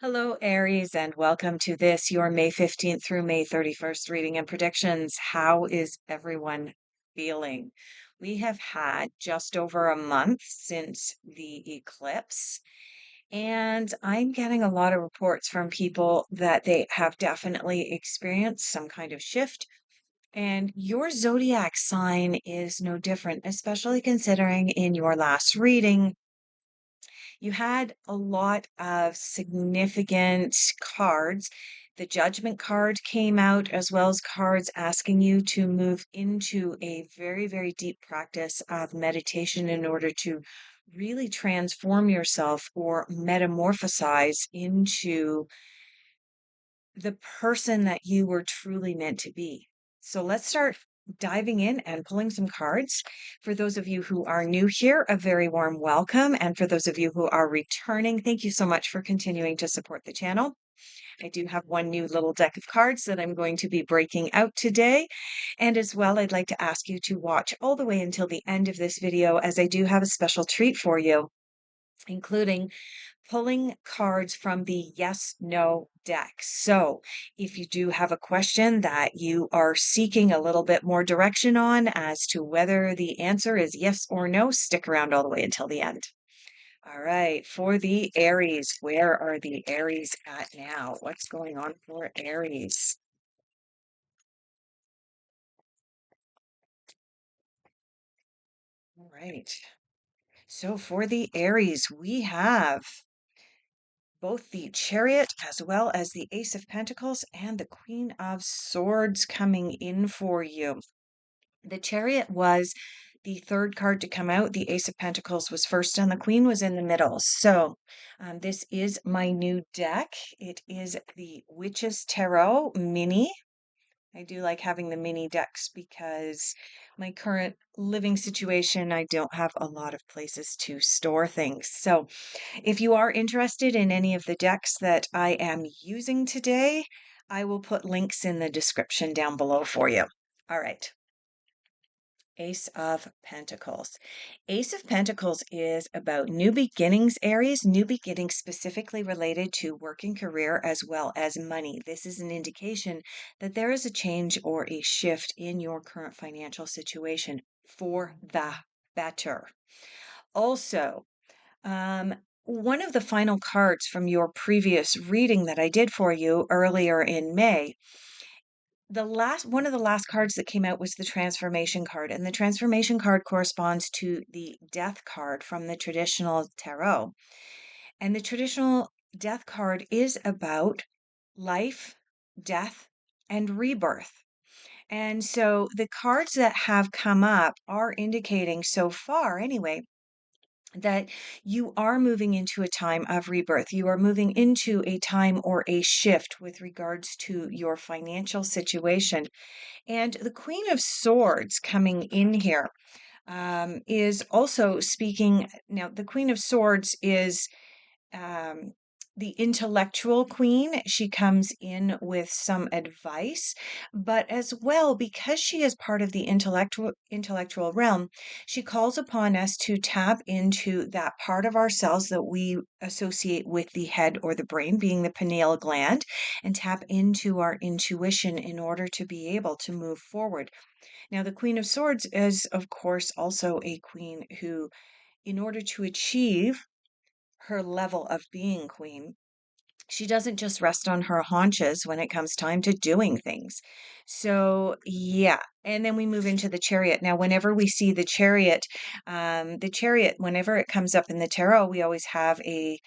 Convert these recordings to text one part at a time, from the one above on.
Hello, Aries, and welcome to this, your May 15th through May 31st reading and predictions. How is everyone feeling? We have had just over a month since the eclipse, and I'm getting a lot of reports from people that they have definitely experienced some kind of shift. And your zodiac sign is no different, especially considering in your last reading you had a lot of significant cards. The judgment card came out, as well as cards asking you to move into a very, very deep practice of meditation in order to really transform yourself or metamorphosize into the person that you were truly meant to be. So let's start diving in and pulling some cards. For those of you who are new here, a very warm welcome. And for those of you who are returning, thank you so much for continuing to support the channel. I do have one new little deck of cards that I'm going to be breaking out today. And as well, I'd like to ask you to watch all the way until the end of this video, as I do have a special treat for you, including pulling cards from the yes no deck. So if you do have a question that you are seeking a little bit more direction on as to whether the answer is yes or no, stick around all the way until the end. All right, for the Aries, where are the Aries at now? What's going on for Aries? All right. So for the Aries, we have both the Chariot as well as the Ace of Pentacles and the Queen of Swords coming in for you. The Chariot was the third card to come out. The Ace of Pentacles was first, and the Queen was in the middle. So, this is my new deck. It is the Witches Tarot Mini. I do like having the mini decks because my current living situation, I don't have a lot of places to store things. So, if you are interested in any of the decks that I am using today, I will put links in the description down below for you. All right. Ace of Pentacles. Ace of Pentacles is about new beginnings, Aries, new beginnings specifically related to work and career as well as money. This is an indication that there is a change or a shift in your current financial situation for the better. Also, one of the final cards from your previous reading that I did for you earlier in May, one of the last cards that came out was the transformation card, and the transformation card corresponds to the death card from the traditional tarot. And the traditional death card is about life, death, and rebirth. And so the cards that have come up are indicating so far, anyway, that you are moving into a time of rebirth. You are moving into a time or a shift with regards to your financial situation. And the Queen of Swords coming in here is also speaking. Now, the Queen of Swords is um, the intellectual queen. She comes in with some advice, but as well, because she is part of the intellectual realm, she calls upon us to tap into that part of ourselves that we associate with the head or the brain, being the pineal gland, and tap into our intuition in order to be able to move forward. Now, the Queen of Swords is, of course, also a queen who, in order to achieve her level of being queen, she doesn't just rest on her haunches when it comes time to doing things. So, yeah. And then we move into the chariot. Now, whenever we see the chariot, whenever it comes up in the tarot, we always have a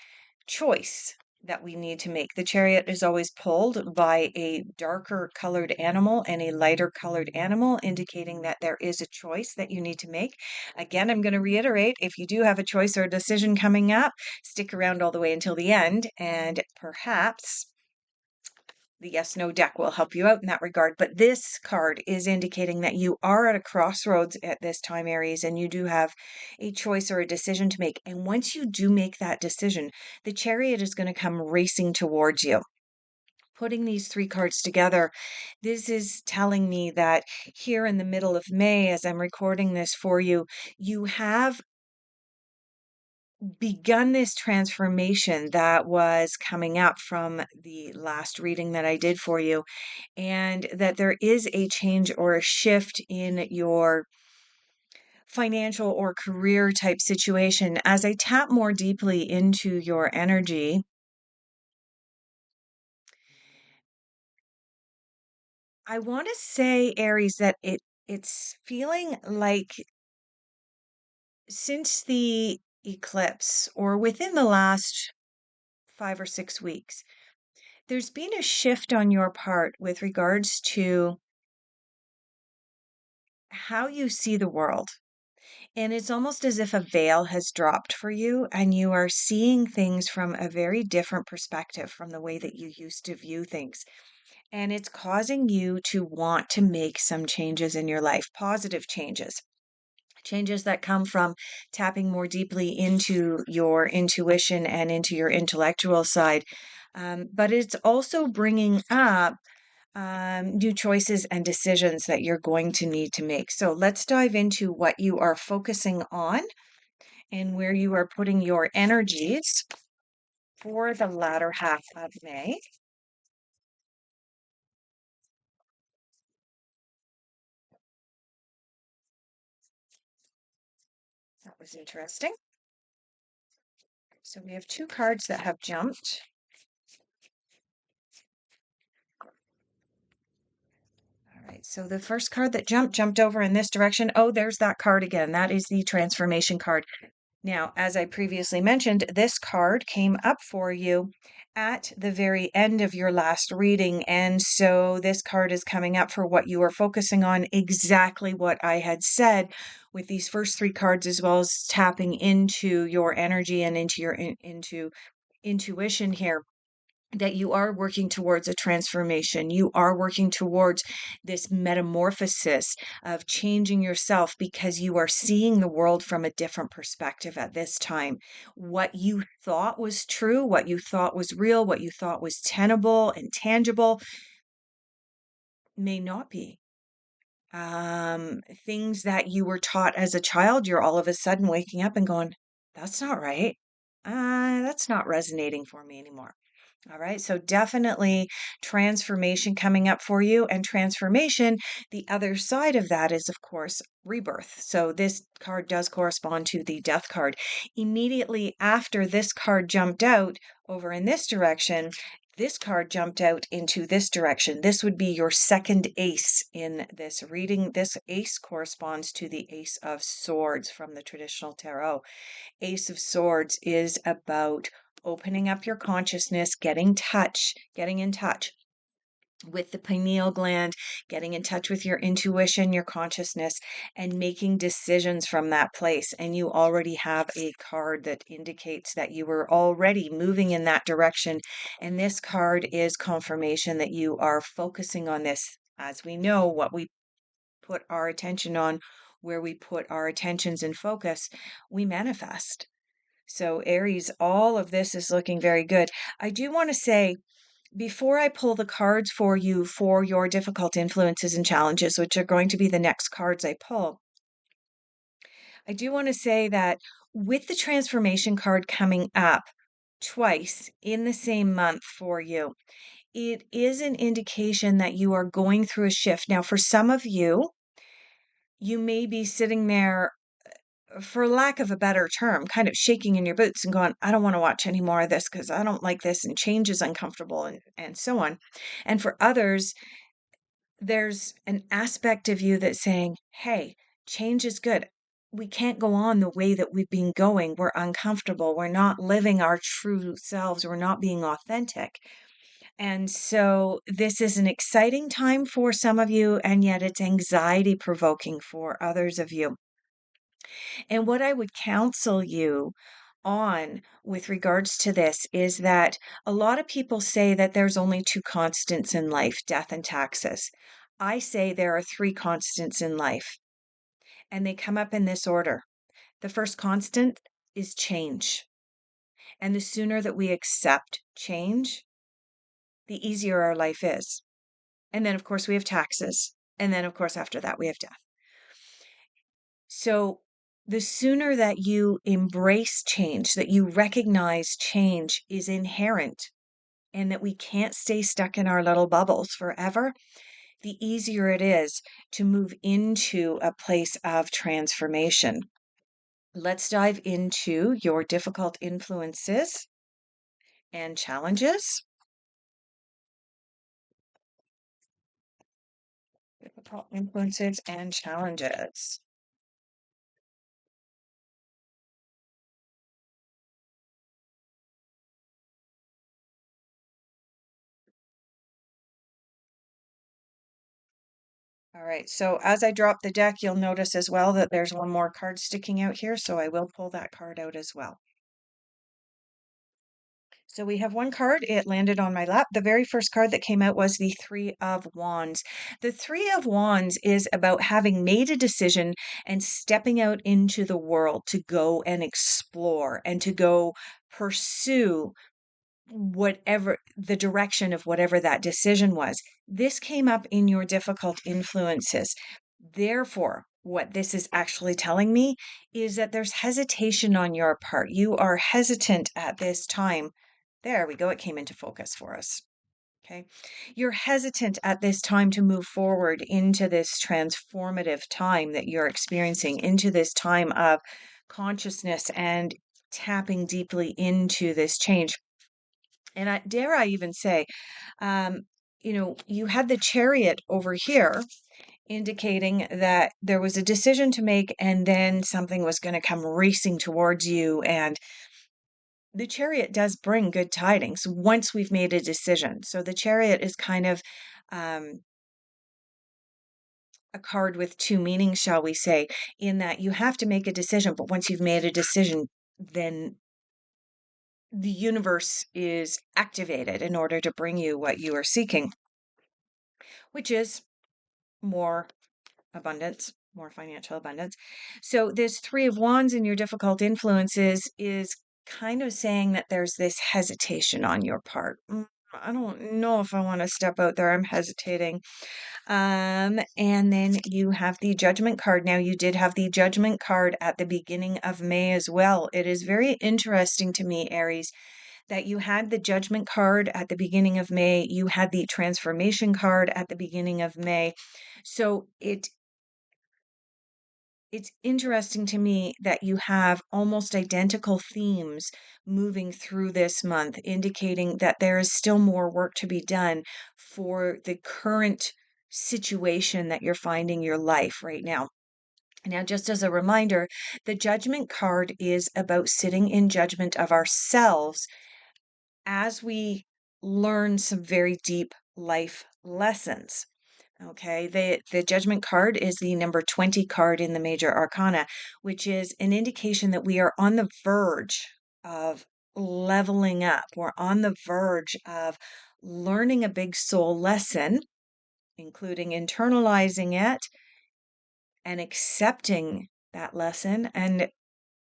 choice that we need to make. The chariot is always pulled by a darker colored animal and a lighter colored animal, indicating that there is a choice that you need to make. Again, I'm going to reiterate, if you do have a choice or a decision coming up, stick around all the way until the end, and perhaps the yes no deck will help you out in that regard. But this card is indicating that you are at a crossroads at this time, Aries, and you do have a choice or a decision to make. And once you do make that decision, the chariot is going to come racing towards you. Putting these three cards together, this is telling me that here in the middle of May, as I'm recording this for you, you have begun this transformation that was coming up from the last reading that I did for you, and that there is a change or a shift in your financial or career type situation. As I tap more deeply into your energy, I want to say, Aries, that it's feeling like since the eclipse or within the last 5 or 6 weeks, there's been a shift on your part with regards to how you see the world. And it's almost as if a veil has dropped for you and you are seeing things from a very different perspective from the way that you used to view things. And it's causing you to want to make some changes in your life, positive changes. Changes that come from tapping more deeply into your intuition and into your intellectual side. But it's also bringing up new choices and decisions that you're going to need to make. So let's dive into what you are focusing on and where you are putting your energies for the latter half of May. That was interesting. So we have two cards that have jumped. All right, so the first card that jumped over in this direction. Oh, there's that card again. That is the transformation card. Now, as I previously mentioned, this card came up for you at the very end of your last reading. And so this card is coming up for what you are focusing on, exactly what I had said with these first three cards, as well as tapping into your energy and into your into intuition here, that you are working towards a transformation. You are working towards this metamorphosis of changing yourself because you are seeing the world from a different perspective at this time. What you thought was true, what you thought was real, what you thought was tenable and tangible may not be. Things that you were taught as a child, you're all of a sudden waking up and going, that's not right. That's not resonating for me anymore. All right. So definitely transformation coming up for you. And transformation, the other side of that is, of course, rebirth. So this card does correspond to the death card. Immediately after this card jumped out over in this direction, this card jumped out into this direction. This would be your second ace in this reading. This ace corresponds to the Ace of Swords from the traditional tarot. Ace of Swords is about opening up your consciousness, getting in touch with the pineal gland, getting in touch with your intuition, your consciousness, and making decisions from that place. And you already have a card that indicates that you were already moving in that direction. And this card is confirmation that you are focusing on this. As we know, what we put our attention on, where we put our attentions and focus, we manifest. So, Aries, all of this is looking very good. I do want to say, before I pull the cards for you for your difficult influences and challenges, which are going to be the next cards I pull, I do want to say that with the transformation card coming up twice in the same month for you, it is an indication that you are going through a shift. Now, for some of you, you may be sitting there, for lack of a better term, kind of shaking in your boots and going, I don't want to watch any more of this because I don't like this and change is uncomfortable and so on. And for others, there's an aspect of you that's saying, hey, change is good. We can't go on the way that we've been going. We're uncomfortable. We're not living our true selves. We're not being authentic. And so this is an exciting time for some of you, and yet it's anxiety provoking for others of you. And what I would counsel you on with regards to this is that a lot of people say that there's only two constants in life, death and taxes. I say there are three constants in life, and they come up in this order. The first constant is change. And the sooner that we accept change, the easier our life is. And then, of course, we have taxes. And then, of course, after that, we have death. So the sooner that you embrace change, that you recognize change is inherent and that we can't stay stuck in our little bubbles forever, the easier it is to move into a place of transformation. Let's dive into your difficult influences and challenges. Difficult influences and challenges. All right, so as I drop the deck, you'll notice as well that there's one more card sticking out here, so I will pull that card out as well. So we have one card, it landed on my lap. The very first card that came out was the Three of Wands. The Three of Wands is about having made a decision and stepping out into the world to go and explore and to go pursue whatever the direction of whatever that decision was. This came up in your difficult influences. Therefore, what this is actually telling me is that there's hesitation on your part. You are hesitant at this time. There we go. It came into focus for us. Okay. You're hesitant at this time to move forward into this transformative time that you're experiencing, into this time of consciousness and tapping deeply into this change. And dare I even say, you had the Chariot over here indicating that there was a decision to make and then something was going to come racing towards you. And the Chariot does bring good tidings once we've made a decision. So the Chariot is kind of um, a card with two meanings, shall we say, in that you have to make a decision, but once you've made a decision, then the universe is activated in order to bring you what you are seeking, which is more abundance, more financial abundance. So this Three of Wands in your difficult influences is kind of saying that there's this hesitation on your part. I don't know if I want to step out there. I'm hesitating. And then you have the Judgment card. Now, you did have the Judgment card at the beginning of May as well. It is very interesting to me, Aries, that you had the Judgment card at the beginning of May. You had the Transformation card at the beginning of May. So it's interesting to me that you have almost identical themes moving through this month, indicating that there is still more work to be done for the current situation that you're finding your life right now. Now, just as a reminder, the Judgment card is about sitting in judgment of ourselves as we learn some very deep life lessons. Okay, the Judgment card is the number 20 card in the Major Arcana, which is an indication that we are on the verge of leveling up. We're on the verge of learning a big soul lesson, including internalizing it and accepting that lesson. And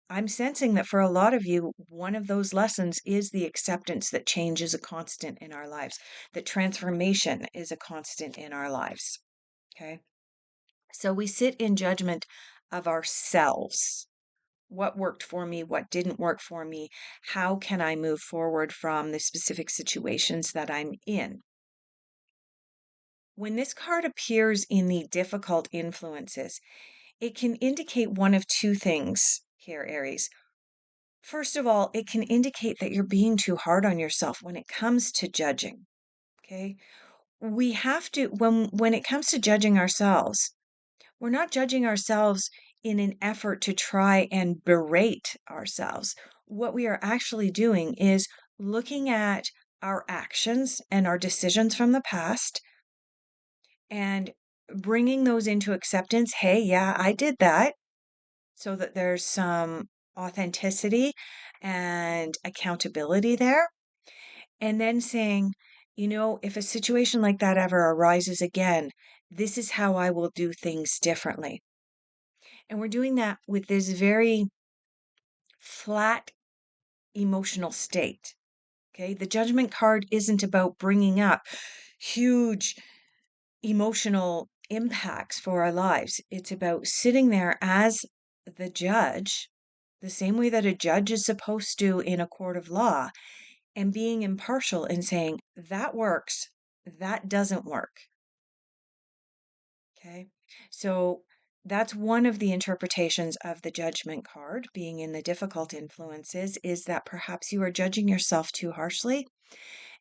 I'm sensing that for a lot of you, one of those lessons is the acceptance that change is a constant in our lives, that transformation is a constant in our lives. Okay. So we sit in judgment of ourselves. What worked for me? What didn't work for me? How can I move forward from the specific situations that I'm in? When this card appears in the difficult influences, it can indicate one of two things here, Aries. First of all, it can indicate that you're being too hard on yourself when it comes to judging. Okay. We have to, when it comes to judging ourselves, we're not judging ourselves in an effort to try and berate ourselves. What we are actually doing is looking at our actions and our decisions from the past and bringing those into acceptance. Hey, yeah, I did that. So that there's some authenticity and accountability there. And then saying, if a situation like that ever arises again, this is how I will do things differently. And we're doing that with this very flat emotional state. Okay. The Judgment card isn't about bringing up huge emotional impacts for our lives. It's about sitting there as the judge the same way that a judge is supposed to in a court of law, and being impartial and saying, that works, that doesn't work. Okay. So that's one of the interpretations of the judgment card being in the difficult influences, is that perhaps you are judging yourself too harshly.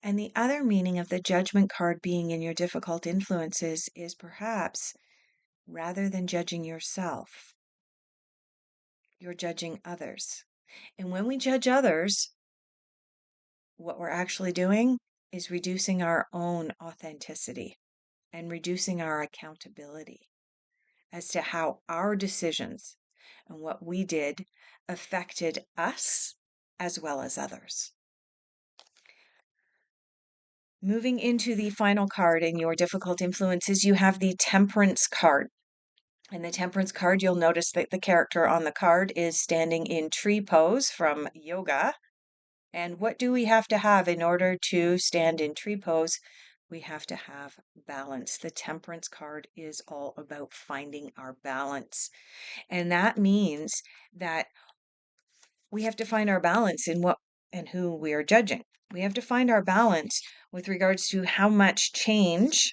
And the other meaning of the judgment card being in your difficult influences is perhaps rather than judging yourself, you're judging others. And when we judge others, what we're actually doing is reducing our own authenticity and reducing our accountability as to how our decisions and what we did affected us as well as others. Moving into the final card in your difficult influences, you have the Temperance card. And the Temperance card, you'll notice that the character on the card is standing in tree pose from yoga. And what do we have to have in order to stand in tree pose? We have to have balance. The Temperance card is all about finding our balance. And that means that we have to find our balance in what and who we are judging. We have to find our balance with regards to how much change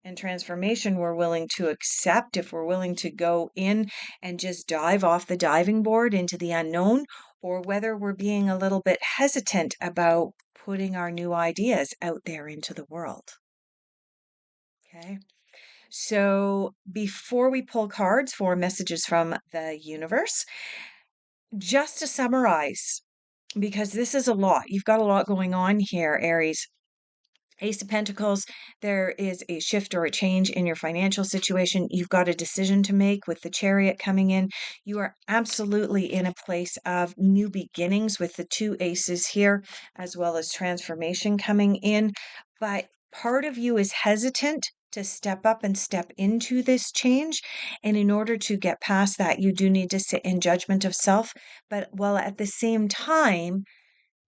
and transformation we're willing to accept, if we're willing to go in and just dive off the diving board into the unknown, or whether we're being a little bit hesitant about putting our new ideas out there into the world. Okay. So before we pull cards for messages from the universe, just to summarize, because this is a lot, you've got a lot going on here, Aries. Ace of Pentacles, there is a shift or a change in your financial situation. You've got a decision to make with the Chariot coming in. You are absolutely in a place of new beginnings with the two aces here, as well as transformation coming in. But part of you is hesitant to step up and step into this change. And in order to get past that, you do need to sit in judgment of self. But while at the same time,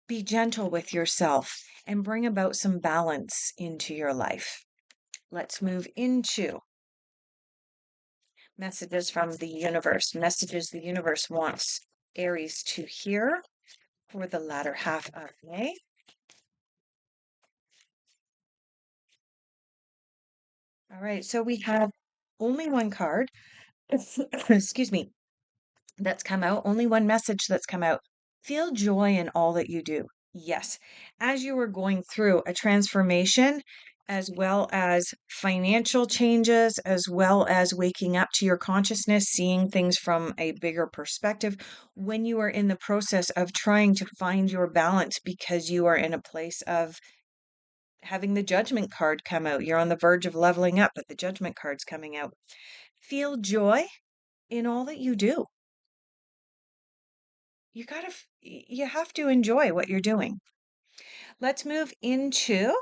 be gentle with yourself and bring about some balance into your life. Let's move into messages from the universe, messages the universe wants Aries to hear for the latter half of May. All right, so we have only one card, excuse me, that's come out, only one message that's come out. Feel joy in all that you do. Yes, as you are going through a transformation, as well as financial changes, as well as waking up to your consciousness, seeing things from a bigger perspective, when you are in the process of trying to find your balance because you are in a place of having the judgment card come out. You're on the verge of leveling up, but the judgment card's coming out. Feel joy in all that you do. You have to enjoy what you're doing. Let's move into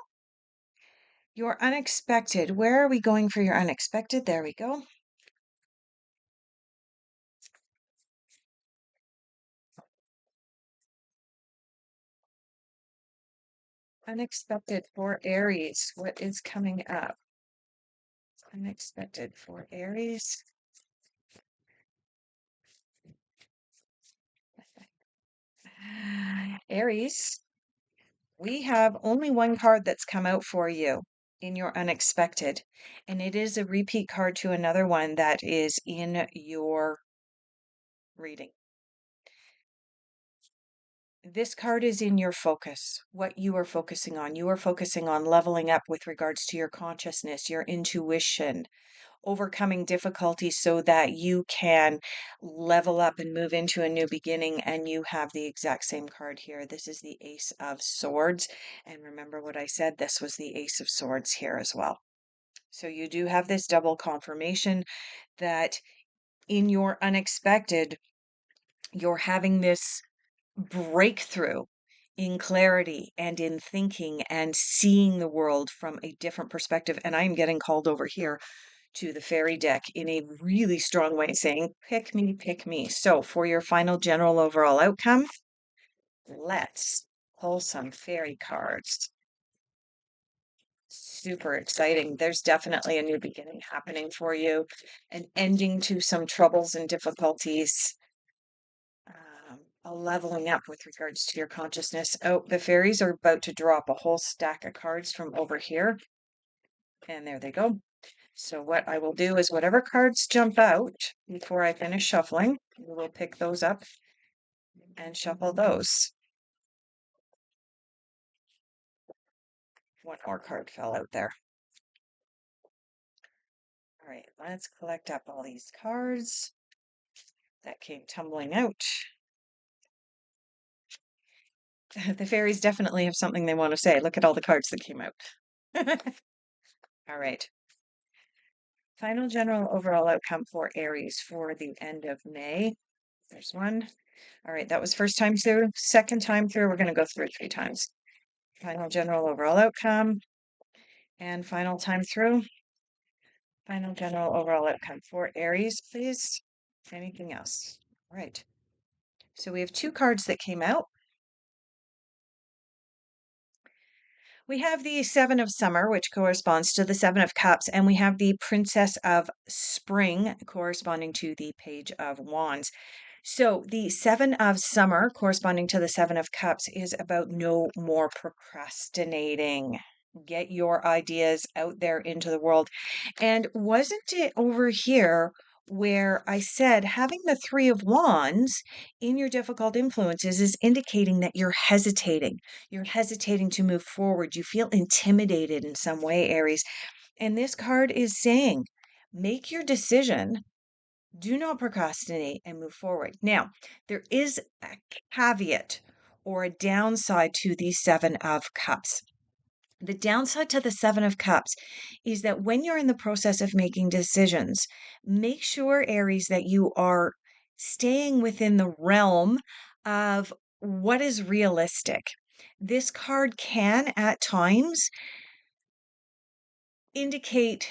your unexpected. Where are we going for your unexpected? There we go. Unexpected for Aries. What is coming up? Unexpected for Aries. Aries, we have only one card that's come out for you in your unexpected, and it is a repeat card to another one that is in your reading. This card is in your focus, what you are focusing on. You are focusing on leveling up with regards to your consciousness, your intuition, overcoming difficulties so that you can level up and move into a new beginning. And you have the exact same card here. This is the Ace of Swords. And remember what I said, this was the Ace of Swords here as well. So you do have this double confirmation that in your unexpected, you're having this breakthrough in clarity and in thinking and seeing the world from a different perspective. And I'm getting called over here to the fairy deck in a really strong way, saying, pick me, pick me. So for your final general overall outcome, let's pull some fairy cards. Super exciting. There's definitely a new beginning happening for you, an ending to some troubles and difficulties, a leveling up with regards to your consciousness. Oh, the fairies are about to drop a whole stack of cards from over here. And there they go. So what I will do is whatever cards jump out before I finish shuffling, we will pick those up and shuffle those. One more card fell out there. All right, let's collect up all these cards that came tumbling out. The fairies definitely have something they want to say. Look at all the cards that came out. All right. Final general overall outcome for Aries for the end of May. There's one. All right, that was first time through. Second time through, we're going to go through it 3 times. Final general overall outcome and final time through. Final general overall outcome for Aries, please. Anything else? All right. So we have 2 cards that came out. We have the Seven of Summer, which corresponds to the Seven of Cups, and we have the Princess of Spring, corresponding to the Page of Wands. So the Seven of Summer, corresponding to the Seven of Cups, is about no more procrastinating. Get your ideas out there into the world. And wasn't it over here where I said having the Three of Wands in your difficult influences is indicating that you're hesitating? You're hesitating to move forward. You feel intimidated in some way, Aries. And this card is saying, make your decision. Do not procrastinate and move forward. Now, there is a caveat or a downside to the Seven of Cups. The downside to the Seven of Cups is that when you're in the process of making decisions, make sure, Aries, that you are staying within the realm of what is realistic. This card can, at times, indicate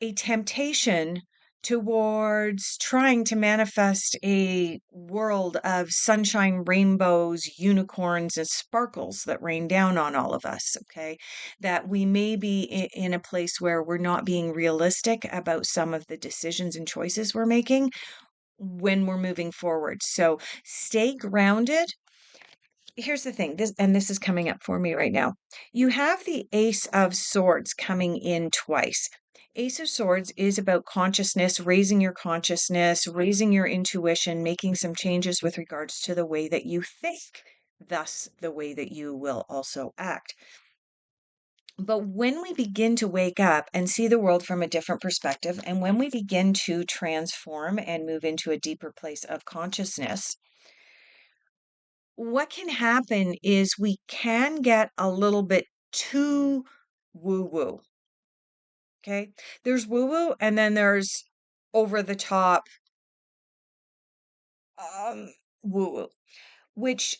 a temptation towards trying to manifest a world of sunshine, rainbows, unicorns, and sparkles that rain down on all of us. Okay. That we may be in a place where we're not being realistic about some of the decisions and choices we're making when we're moving forward. So stay grounded. Here's the thing, this is coming up for me right now. You have the Ace of Swords coming in twice. Ace of Swords is about consciousness, raising your consciousness, raising your intuition, making some changes with regards to the way that you think, thus the way that you will also act. But when we begin to wake up and see the world from a different perspective, and when we begin to transform and move into a deeper place of consciousness, what can happen is we can get a little bit too woo-woo. Okay. There's woo-woo and then there's over the top woo-woo, which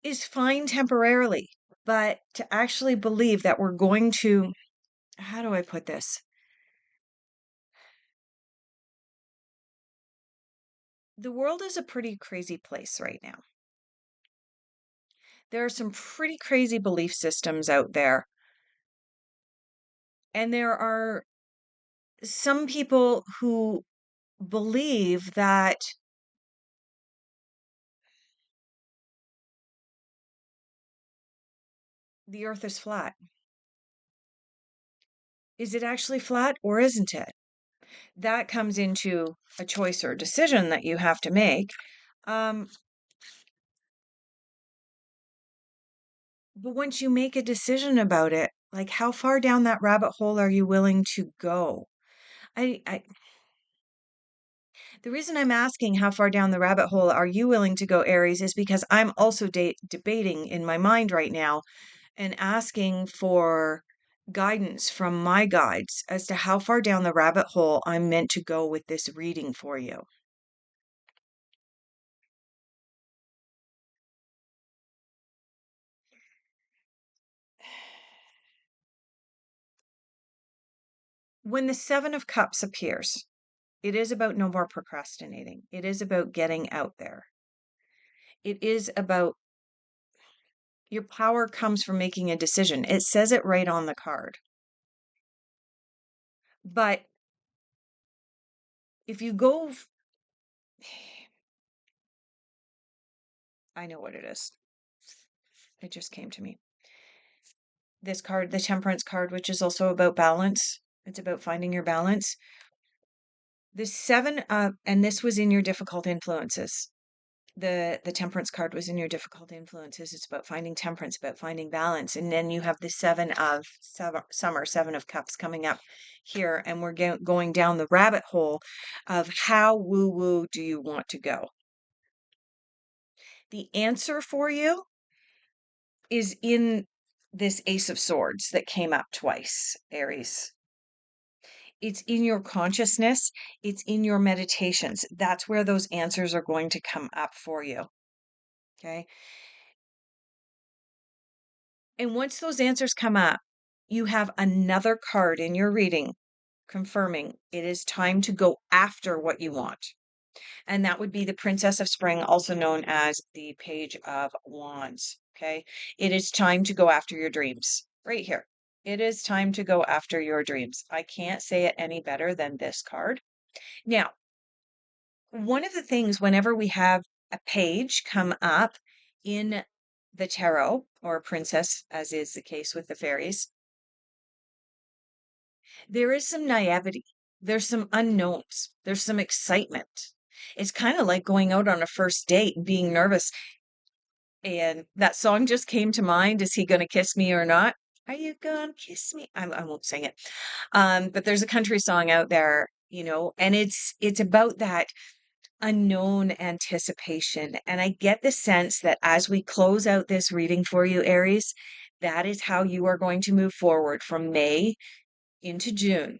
is fine temporarily. But to actually believe that we're going to, how do I put this? The world is a pretty crazy place right now. There are some pretty crazy belief systems out there. And there are some people who believe that the earth is flat. Is it actually flat or isn't it? That comes into a choice or decision that you have to make. But once you make a decision about it, like how far down that rabbit hole are you willing to go? The reason I'm asking how far down the rabbit hole are you willing to go, Aries, is because I'm also debating in my mind right now and asking for guidance from my guides as to how far down the rabbit hole I'm meant to go with this reading for you. When the Seven of Cups appears, it is about no more procrastinating. It is about getting out there. It is about Your power comes from making a decision. It says it right on the card. But if you go, I know what it is. It just came to me. This card, the Temperance card, which is also about balance. It's about finding your balance. The seven of, and this was in your difficult influences. The Temperance card was in your difficult influences. It's about finding temperance, about finding balance. And then you have the seven of summer, seven of cups coming up here. And we're going down the rabbit hole of how woo-woo do you want to go? The answer for you is in this Ace of Swords that came up twice, Aries. It's in your consciousness. It's in your meditations. That's where those answers are going to come up for you. Okay. And once those answers come up, you have another card in your reading confirming it is time to go after what you want. And that would be the Princess of Spring, also known as the Page of Wands. Okay. It is time to go after your dreams right here. It is time to go after your dreams. I can't say it any better than this card. Now, one of the things whenever we have a page come up in the tarot, or a princess, as is the case with the fairies, there is some naivety. There's some unknowns. There's some excitement. It's kind of like going out on a first date and being nervous. And that song just came to mind. Is he going to kiss me or not? Are you going to kiss me? I won't sing it. But there's a country song out there, and it's about that unknown anticipation. And I get the sense that as we close out this reading for you, Aries, that is how you are going to move forward from May into June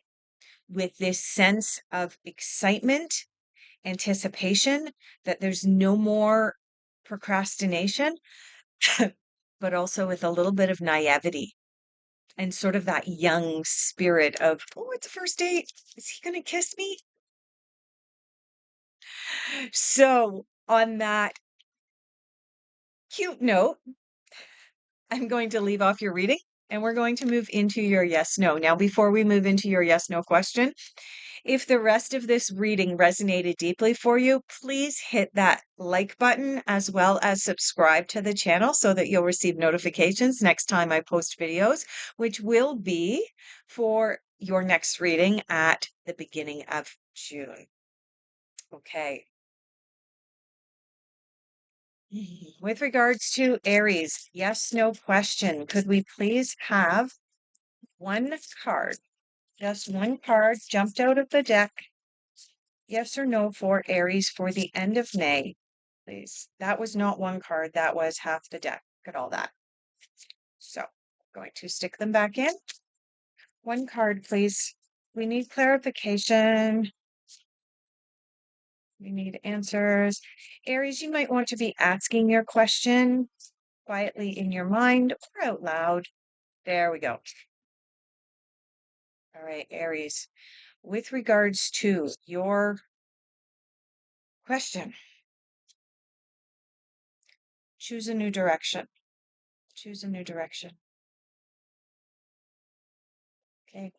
with this sense of excitement, anticipation, that there's no more procrastination, but also with a little bit of naivety and sort of that young spirit of, oh, it's a first date. Is he going to kiss me? So, on that cute note, I'm going to leave off your reading and we're going to move into your yes, no. Now, before we move into your yes, no question, if the rest of this reading resonated deeply for you, please hit that like button as well as subscribe to the channel so that you'll receive notifications next time I post videos, which will be for your next reading at the beginning of June. Okay. With regards to Aries, yes, no question. Could we please have one card, just one card jumped out of the deck? Yes or no for Aries for the end of May, please. That was not one card, that was half the deck. Look at all that. So, going to stick them back in. One card, please. We need clarification. We need answers. Aries, you might want to be asking your question quietly in your mind or out loud. There we go. All right, Aries, with regards to your question, choose a new direction. Choose a new direction. Okay.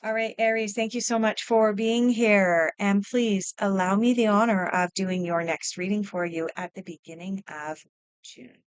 All right, Aries, thank you so much for being here. And please allow me the honor of doing your next reading for you at the beginning of June.